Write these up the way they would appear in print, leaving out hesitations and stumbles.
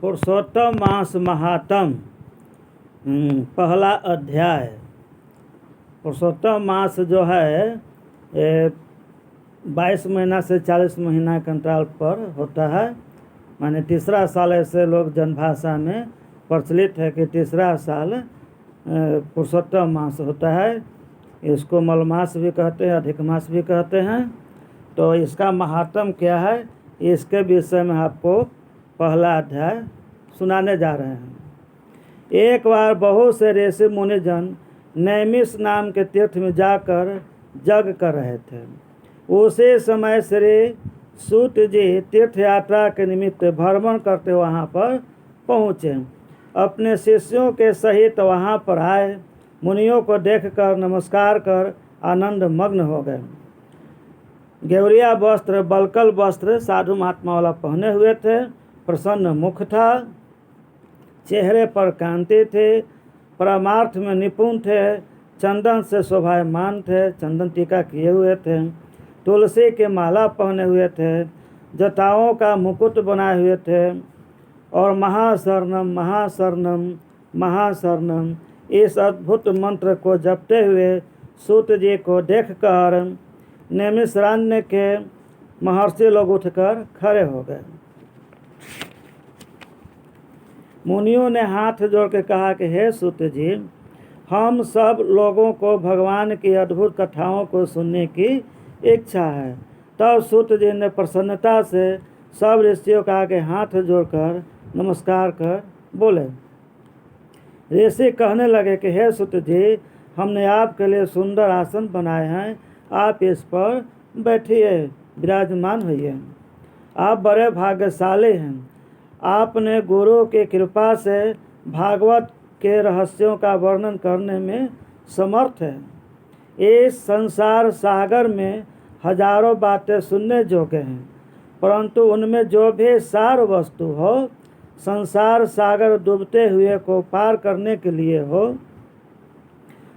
पुरुषोत्तम मास महात्म पहला अध्याय। पुरुषोत्तम मास जो है 22 महीना से 40 महीना के अंतराल पर होता है। माने तीसरा साल ऐसे लोग जनभाषा में प्रचलित है कि तीसरा साल पुरुषोत्तम मास होता है। इसको मलमास भी कहते हैं, अधिक मास भी कहते हैं। तो इसका महात्म क्या है, इसके विषय में आपको पहला अध्याय सुनाने जा रहे हैं। एक बार बहुत से ऋषि मुनिजन नैमिष नाम के तीर्थ में जाकर यज्ञ कर रहे थे। उसी समय श्री सूत जी तीर्थ यात्रा के निमित्त भ्रमण करते वहाँ पर पहुँचे। अपने शिष्यों के सहित वहाँ पर आए। मुनियों को देखकर नमस्कार कर आनंद मग्न हो गए। गेवरिया वस्त्र, बलकल वस्त्र साधु महात्मा वाला पहने हुए थे। प्रसन्न मुख था, चेहरे पर कांति थे, परमार्थ में निपुण थे, चंदन से शोभायमान थे, चंदन टीका किए हुए थे, तुलसी के माला पहने हुए थे, जटाओं का मुकुट बनाए हुए थे और महाशरणम महाशरणम महाशरणम इस अद्भुत मंत्र को जपते हुए सूत जी को देखकर नैमिषारण्य के महर्षि लोग उठकर खड़े हो गए। मुनियों ने हाथ जोड़ के कहा कि हे सूत जी, हम सब लोगों को भगवान की अद्भुत कथाओं को सुनने की इच्छा है। तब सूत जी ने प्रसन्नता से सब ऋषियों के आगे हाथ जोड़कर नमस्कार कर बोले। ऋषि कहने लगे कि हे सूत जी, हमने आपके लिए सुंदर आसन बनाए हैं, आप इस पर बैठिए, विराजमान होइए। आप बड़े भाग्यशाली हैं। आपने गुरु की कृपा से भागवत के रहस्यों का वर्णन करने में समर्थ है। इस संसार सागर में हजारों बातें सुनने योग्य हैं, परंतु उनमें जो भी सार वस्तु हो, संसार सागर डूबते हुए को पार करने के लिए हो,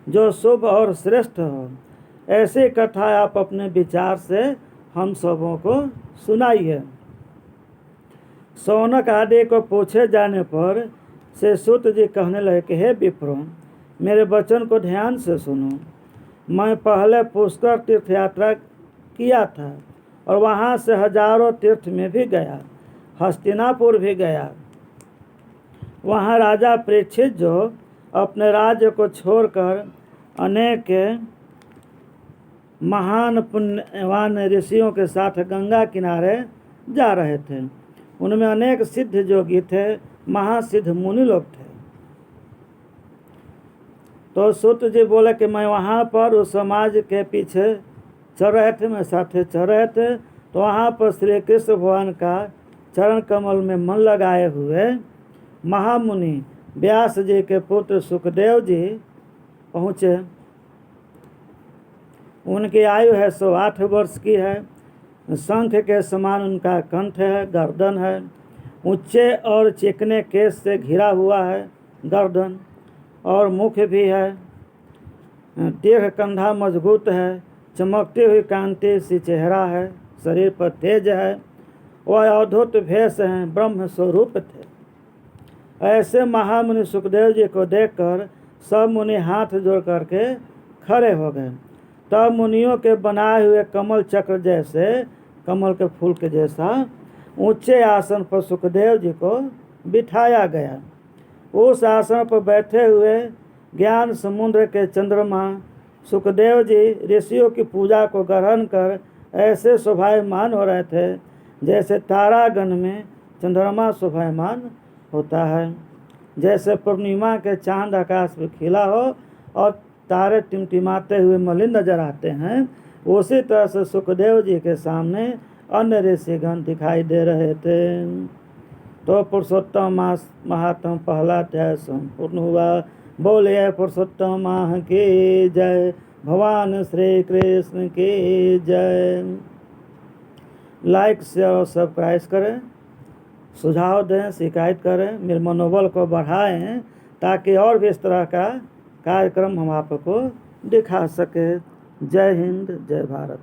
जो शुभ और श्रेष्ठ हो, ऐसी कथा आप अपने विचार से हम सबों को सुनाइए। शौनक आदि को पूछे जाने पर से सूत जी कहने लगे कि हे विप्रो, मेरे वचन को ध्यान से सुनो। मैं पहले पुष्कर तीर्थ यात्रा किया था और वहाँ से हजारों तीर्थ में भी गया, हस्तिनापुर भी गया। वहाँ राजा परीक्षित जो अपने राज्य को छोड़कर अनेक महान पुण्यवान ऋषियों के साथ गंगा किनारे जा रहे थे। उनमें अनेक सिद्ध योगी थे, महासिद्ध मुनि लोग थे। तो सूत जी बोले कि मैं वहाँ पर उस समाज के पीछे चल रहे थे, मैं साथे चल रहे थे। तो वहाँ पर श्री कृष्ण भगवान का चरण कमल में मन लगाए हुए महामुनि व्यास जी के पुत्र सुखदेव जी पहुँचे। उनकी आयु है 108 वर्ष की है। शंख के समान उनका कंठ है, गर्दन है। ऊंचे और चिकने केस से घिरा हुआ है गर्दन, और मुख भी है। दीर्घ कंधा मजबूत है, चमकती हुई कांति सी चेहरा है, शरीर पर तेज है। वह अद्भुत भेष हैं, ब्रह्म स्वरूप थे। ऐसे महामुनि सुखदेव जी को देखकर सब मुनि हाथ जोड़ करके खड़े हो गए। तब मुनियों के बनाए हुए कमल चक्र जैसे, कमल के फूल के जैसा ऊंचे आसन पर सुखदेव जी को बिठाया गया। उस आसन पर बैठे हुए ज्ञान समुद्र के चंद्रमा सुखदेव जी ऋषियों की पूजा को ग्रहण कर ऐसे शोभायमान हो रहे थे जैसे तारागण में चंद्रमा शोभायमान होता है। जैसे पूर्णिमा के चांद आकाश में खिला हो और तारे टिमटिमाते हुए मलिन नजर आते हैं, उसी तरह से सुखदेव जी के सामने अन्य ऋषिगण दिखाई दे रहे थे। तो पुरुषोत्तम मास महात्म पहला अध्याय संपूर्ण हुआ। बोले पुरुषोत्तम माह की जय, भगवान श्री कृष्ण की जय। लाइक शेयर और सब्सक्राइब करें, सुझाव दें, शिकायत करें, मेरे मनोबल को बढ़ाएं ताकि और भी इस तरह का कार्यक्रम हम आपको दिखा सके। जय हिंद, जय भारत।